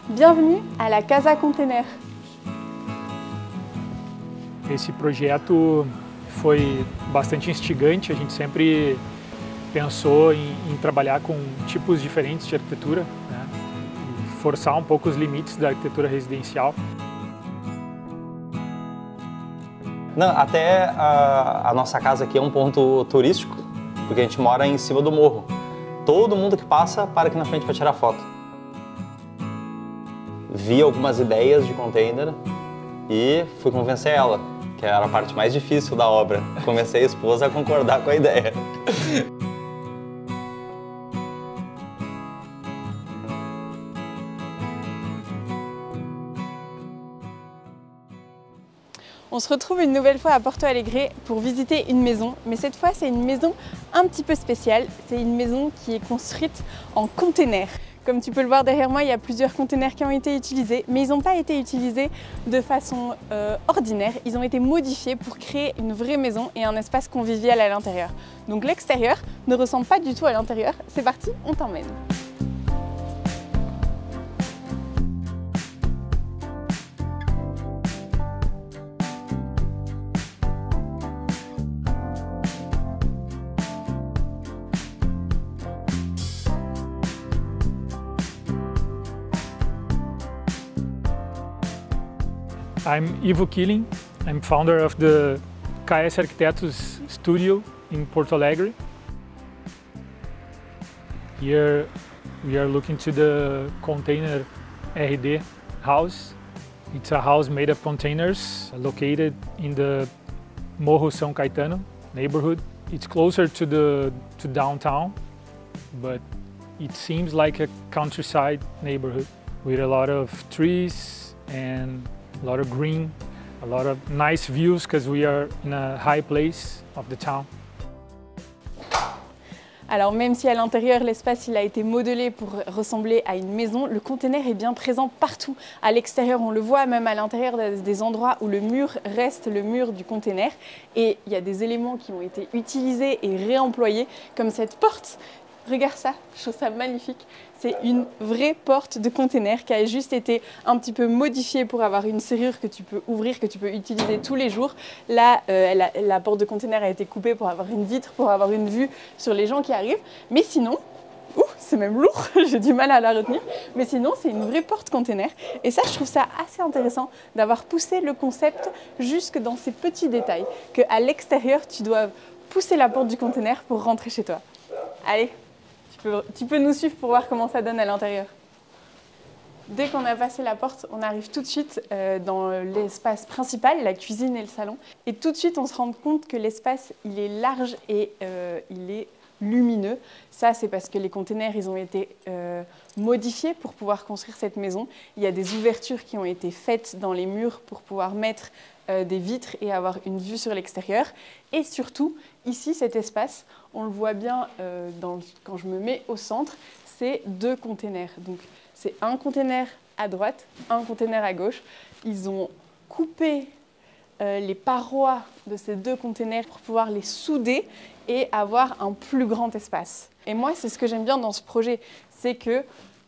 Bienvenue à la Casa Container. Esse projeto foi bastante instigante, a gente sempre pensou em trabalhar com tipos diferentes de arquitetura, né? E forçar um pouco os limites da arquitetura residencial. Não, até a nossa casa aqui é um ponto turístico, porque a gente mora em cima do morro. Todo mundo que passa para aqui na frente para tirar foto. Vi algumas ideias de container e fui convencer ela, que era a parte mais difícil da obra. Convencei a esposa a concordar com a ideia. On se retrouve une nouvelle fois à Porto Alegre pour visiter une maison, mais cette fois c'est une maison un petit peu spéciale. C'est une maison qui est construite en container. Comme tu peux le voir derrière moi, il y a plusieurs containers qui ont été utilisés, mais ils n'ont pas été utilisés de façon ordinaire. Ils ont été modifiés pour créer une vraie maison et un espace convivial à l'intérieur. Donc l'extérieur ne ressemble pas du tout à l'intérieur. C'est parti, on t'emmène. I'm Ivo Killing. I'm founder of the KS Arquitetos studio in Porto Alegre. Here we are looking to the container RD house. It's a house made of containers located in the Morro São Caetano neighborhood. It's closer to downtown, but it seems like a countryside neighborhood with a lot of trees and a lot of green, a lot of nice views because we are in a high place of the town. Alors même si à l'intérieur l'espace il a été modelé pour ressembler à une maison, le container est bien présent partout. À l'extérieur on le voit, même à l'intérieur des endroits où le mur reste le mur du container. Et il y a des éléments qui ont été utilisés et réemployés, comme cette porte. Regarde ça, je trouve ça magnifique. C'est une vraie porte de container qui a juste été un petit peu modifiée pour avoir une serrure que tu peux ouvrir, que tu peux utiliser tous les jours. Là, la porte de container a été coupée pour avoir une vitre, pour avoir une vue sur les gens qui arrivent. Mais sinon, c'est même lourd, j'ai du mal à la retenir. Mais sinon, c'est une vraie porte container. Et ça, je trouve ça assez intéressant d'avoir poussé le concept jusque dans ces petits détails. Qu'à l'extérieur, tu dois pousser la porte du container pour rentrer chez toi. Allez! Tu peux nous suivre pour voir comment ça donne à l'intérieur. Dès qu'on a passé la porte, on arrive tout de suite dans l'espace principal, la cuisine et le salon. Et tout de suite, on se rend compte que l'espace, il est large et il est lumineux. Ça, c'est parce que les containers, ils ont été modifiés pour pouvoir construire cette maison. Il y a des ouvertures qui ont été faites dans les murs pour pouvoir mettre des vitres et avoir une vue sur l'extérieur. Et surtout, ici, cet espace, on le voit bien quand je me mets au centre, c'est deux containers. Donc, c'est un container à droite, un container à gauche. Ils ont coupé les parois de ces deux containers pour pouvoir les souder et avoir un plus grand espace. Et moi, c'est ce que j'aime bien dans ce projet, c'est que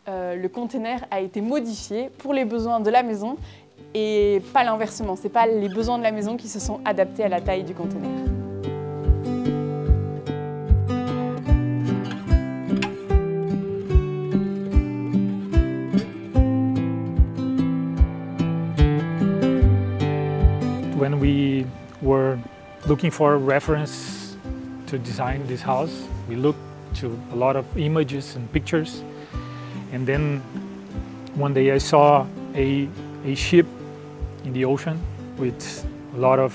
le container a été modifié pour les besoins de la maison et pas l'inversement. Ce n'est pas les besoins de la maison qui se sont adaptés à la taille du container. When we were looking for a reference to design this house, we looked to a lot of images and pictures. And then one day I saw a ship in the ocean with a lot of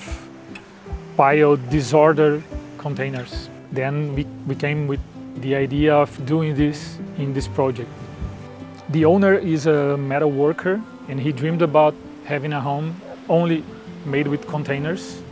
piled disordered containers. Then we came with the idea of doing this in this project. The owner is a metal worker and he dreamed about having a home only made with containers.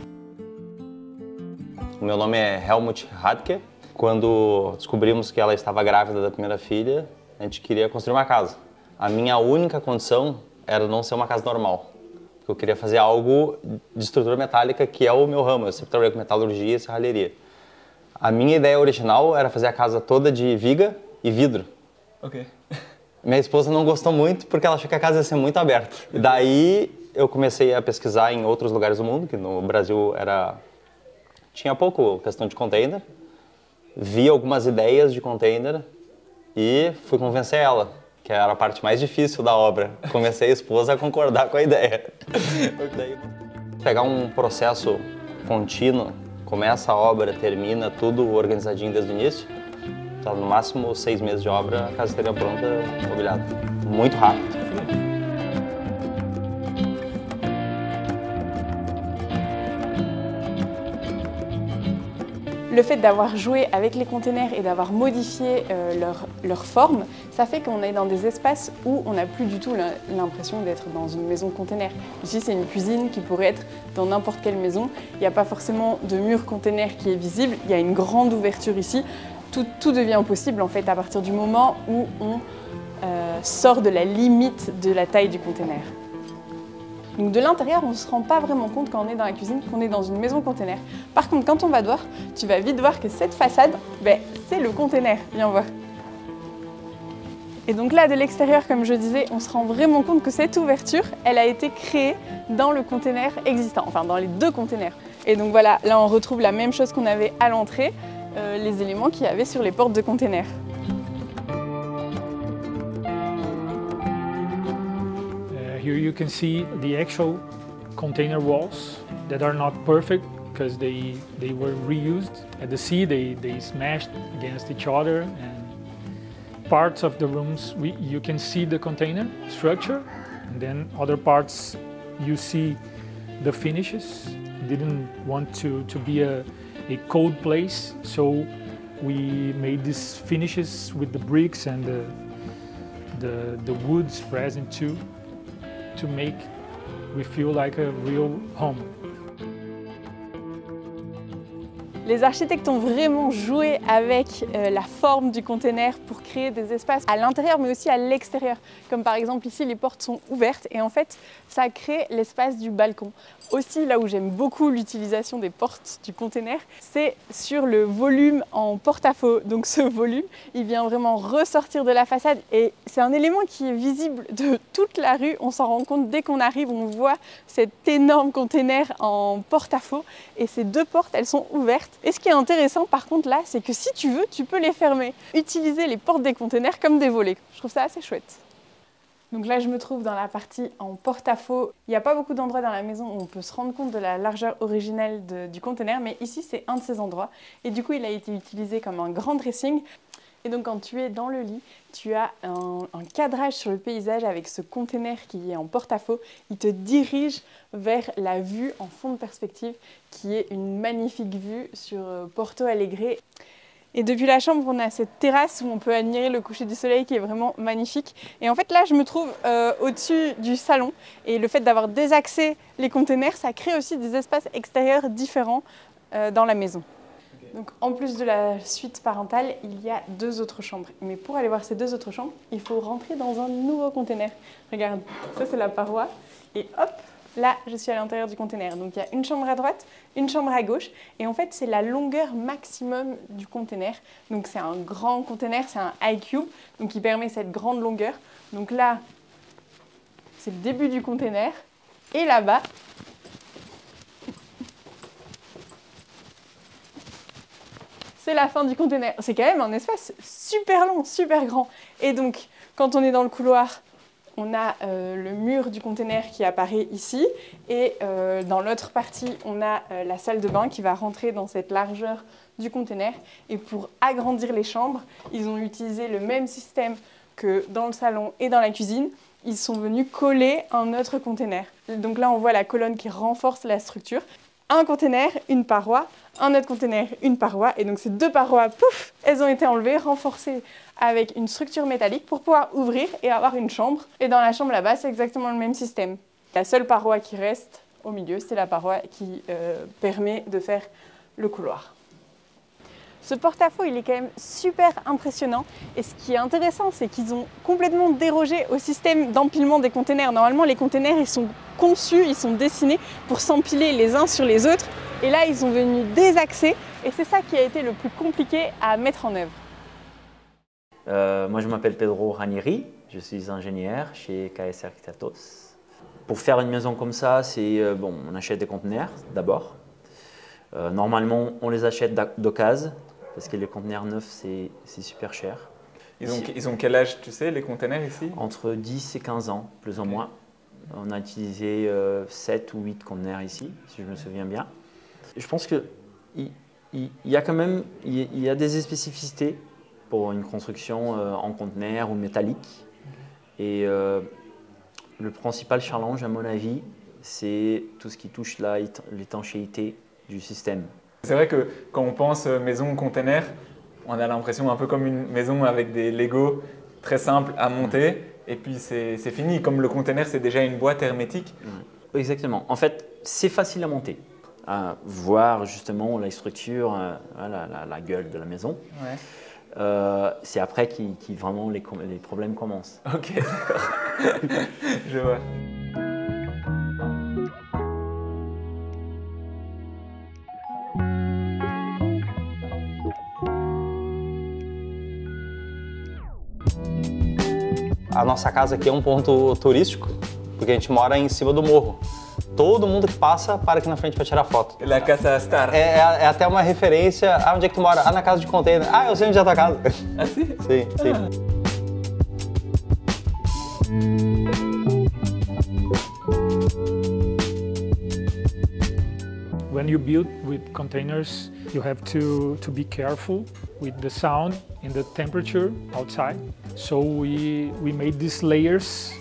O meu nome é Helmut Radke. Quando descobrimos que ela estava grávida da primeira filha, a gente queria construir uma casa. A minha única condição era não ser uma casa normal. Porque eu queria fazer algo de estrutura metálica, que é o meu ramo. Eu sempre trabalhei com metalurgia e serralheria. A minha ideia original era fazer a casa toda de viga e vidro. Ok. Minha esposa não gostou muito porque ela achou que a casa ia ser muito aberta. E daí eu comecei a pesquisar em outros lugares do mundo, que no Brasil tinha pouco questão de container. Vi algumas ideias de container e fui convencer ela, que era a parte mais difícil da obra. Comecei a esposa a concordar com a ideia. Pegar um processo contínuo, começa a obra, termina, tudo organizadinho desde o início. Então, no máximo 6 meses de obra, a casa estaria pronta, mobiliada. Muito rápido. Le fait d'avoir joué avec les containers et d'avoir modifié leur forme, ça fait qu'on est dans des espaces où on n'a plus du tout l'impression d'être dans une maison container. Ici, c'est une cuisine qui pourrait être dans n'importe quelle maison. Il n'y a pas forcément de mur container qui est visible. Il y a une grande ouverture ici. Tout devient possible en fait à partir du moment où on sort de la limite de la taille du container. Donc de l'intérieur, on ne se rend pas vraiment compte quand on est dans la cuisine qu'on est dans une maison container. Par contre, quand on va dehors, tu vas vite voir que cette façade, c'est le container. Viens voir. Et donc là, de l'extérieur, comme je disais, on se rend vraiment compte que cette ouverture, elle a été créée dans le container existant, enfin dans les 2 containers. Et donc voilà, là on retrouve la même chose qu'on avait à l'entrée, les éléments qu'il y avait sur les portes de containers. Here you can see the actual container walls that are not perfect because they were reused. At the sea they smashed against each other, and parts of the rooms you can see the container structure, and then other parts you see the finishes. We didn't want to be a cold place, so we made these finishes with the bricks and the woods present too, to make we feel like a real home. Les architectes ont vraiment joué avec la forme du container pour créer des espaces à l'intérieur mais aussi à l'extérieur. Comme par exemple ici, les portes sont ouvertes et en fait, ça crée l'espace du balcon. Aussi, là où j'aime beaucoup l'utilisation des portes du container, c'est sur le volume en porte-à-faux. Donc ce volume, il vient vraiment ressortir de la façade et c'est un élément qui est visible de toute la rue. On s'en rend compte dès qu'on arrive, on voit cet énorme container en porte-à-faux et ces 2 portes, elles sont ouvertes. Et ce qui est intéressant par contre là, c'est que si tu veux, tu peux les fermer. Utiliser les portes des containers comme des volets. Je trouve ça assez chouette. Donc là, je me trouve dans la partie en porte-à-faux. Il n'y a pas beaucoup d'endroits dans la maison où on peut se rendre compte de la largeur originelle du container, mais ici, c'est un de ces endroits. Et du coup, il a été utilisé comme un grand dressing. Et donc, quand tu es dans le lit, tu as un cadrage sur le paysage avec ce container qui est en porte-à-faux. Il te dirige vers la vue en fond de perspective, qui est une magnifique vue sur Porto Alegre. Et depuis la chambre, on a cette terrasse où on peut admirer le coucher du soleil qui est vraiment magnifique. Et en fait, là, je me trouve au-dessus du salon. Et le fait d'avoir désaxé les containers, ça crée aussi des espaces extérieurs différents dans la maison. Donc, en plus de la suite parentale, il y a 2 autres chambres. Mais pour aller voir ces 2 autres chambres, il faut rentrer dans un nouveau container. Regarde, ça c'est la paroi. Et hop, là, je suis à l'intérieur du container. Donc, il y a une chambre à droite, une chambre à gauche. Et en fait, c'est la longueur maximum du container. Donc, c'est un grand container, c'est un high cube, donc qui permet cette grande longueur. Donc là, c'est le début du container. Et là-bas, c'est la fin du container. C'est quand même un espace super long, super grand. Et donc, quand on est dans le couloir, on a le mur du container qui apparaît ici. Et dans l'autre partie, on a la salle de bain qui va rentrer dans cette largeur du container. Et pour agrandir les chambres, ils ont utilisé le même système que dans le salon et dans la cuisine. Ils sont venus coller un autre container. Donc là, on voit la colonne qui renforce la structure. Un container, une paroi, un autre container, une paroi. Et donc ces 2 parois, pouf, elles ont été enlevées, renforcées avec une structure métallique pour pouvoir ouvrir et avoir une chambre. Et dans la chambre là-bas, c'est exactement le même système. La seule paroi qui reste au milieu, c'est la paroi qui permet de faire le couloir. Ce porte-à-faux, il est quand même super impressionnant. Et ce qui est intéressant, c'est qu'ils ont complètement dérogé au système d'empilement des containers. Normalement, les containers, ils sont conçus, ils sont dessinés pour s'empiler les uns sur les autres. Et là, ils sont venus désaxer. Et c'est ça qui a été le plus compliqué à mettre en œuvre. Moi, je m'appelle Pedro Ranieri, je suis ingénieur chez KS Arquitectos. Pour faire une maison comme ça, bon, on achète des conteneurs d'abord. Normalement, on les achète d'occasion parce que les conteneurs neufs, c'est super cher. Ils ont quel âge, tu sais, les conteneurs ici? Entre 10 et 15 ans, plus ou moins. On a utilisé 7 ou 8 conteneurs ici, si je me souviens bien. Je pense qu'il y a quand même des spécificités pour une construction en conteneur ou métallique. Et le principal challenge, à mon avis, c'est tout ce qui touche l'étanchéité du système. C'est vrai que quand on pense maison conteneur, on a l'impression un peu comme une maison avec des Lego très simples à monter et puis c'est fini. Comme le conteneur, c'est déjà une boîte hermétique. Exactement. En fait, c'est facile à monter. À voir justement la structure, la gueule de la maison. Ouais. C'est après vraiment les problèmes commencent. Ok, d'accord. Je vois. A nossa casa aqui é um ponto turístico, porque a gente mora em cima do morro. Todo mundo que passa para aqui na frente para tirar foto. La Casa Star. É até uma referência. Ah, onde é que tu mora? Ah, na casa de container. Ah, eu sei onde é a tua casa. Ah, sim? Sim, sim. When you build with containers, you have to be careful with the sound and the temperature outside. So we made these layers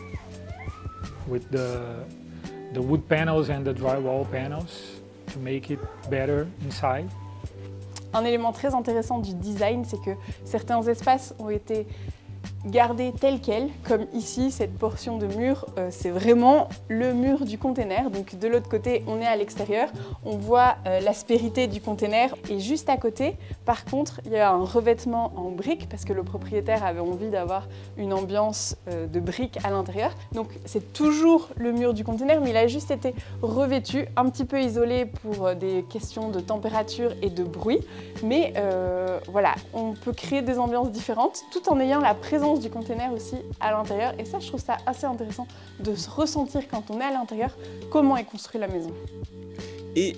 with the wood panels and the drywall panels to make it better inside. Un élément très intéressant du design, c'est que certains espaces ont été gardés tels quels, comme ici, cette portion de mur, c'est vraiment le mur du container. Donc de l'autre côté, on est à l'extérieur, on voit l'aspérité du container et juste à côté, par contre, il y a un revêtement en briques parce que le propriétaire avait envie d'avoir une ambiance de briques à l'intérieur. Donc c'est toujours le mur du container, mais il a juste été revêtu, un petit peu isolé pour des questions de température et de bruit. Mais voilà, on peut créer des ambiances différentes tout en ayant la présence du container aussi à l'intérieur. Et ça, je trouve ça assez intéressant de se ressentir quand on est à l'intérieur comment est construite la maison. Et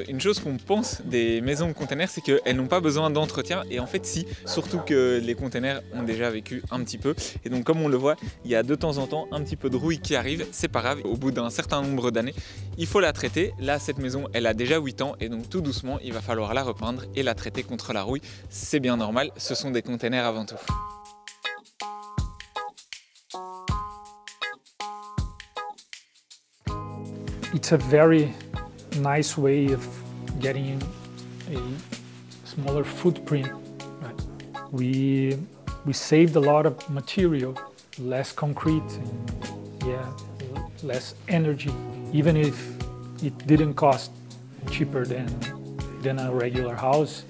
une chose qu'on pense des maisons containers, c'est qu'elles n'ont pas besoin d'entretien. Et en fait, si, surtout que les containers ont déjà vécu un petit peu. Et donc, comme on le voit, il y a de temps en temps un petit peu de rouille qui arrive. C'est pas grave, au bout d'un certain nombre d'années, il faut la traiter. Là, cette maison, elle a déjà 8 ans. Et donc, tout doucement, il va falloir la repeindre et la traiter contre la rouille. C'est bien normal, ce sont des containers avant tout. It's a very nice way of getting a smaller footprint. Right? We saved a lot of material, less concrete, and less energy, even if it didn't cost cheaper than a regular house.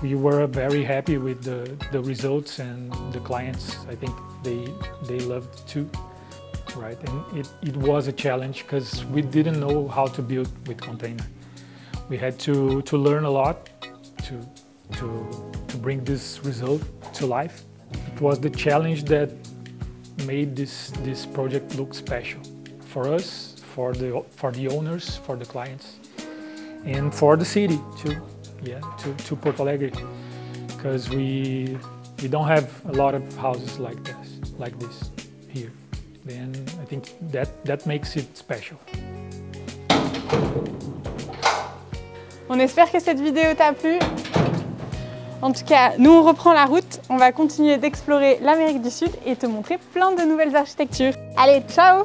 We were very happy with the results, and the clients, I think they loved it too. Right, and it was a challenge because we didn't know how to build with container. We had to learn a lot to bring this result to life. It was the challenge that made this project look special for us, for the owners, for the clients, and for the city too. Yeah, to Porto Alegre, because we don't have a lot of houses like this here. Then I think that makes it special. On espère que cette vidéo t'a plu. En tout cas, nous on reprend la route. On va continuer d'explorer l'Amérique du Sud et te montrer plein de nouvelles architectures. Allez, ciao!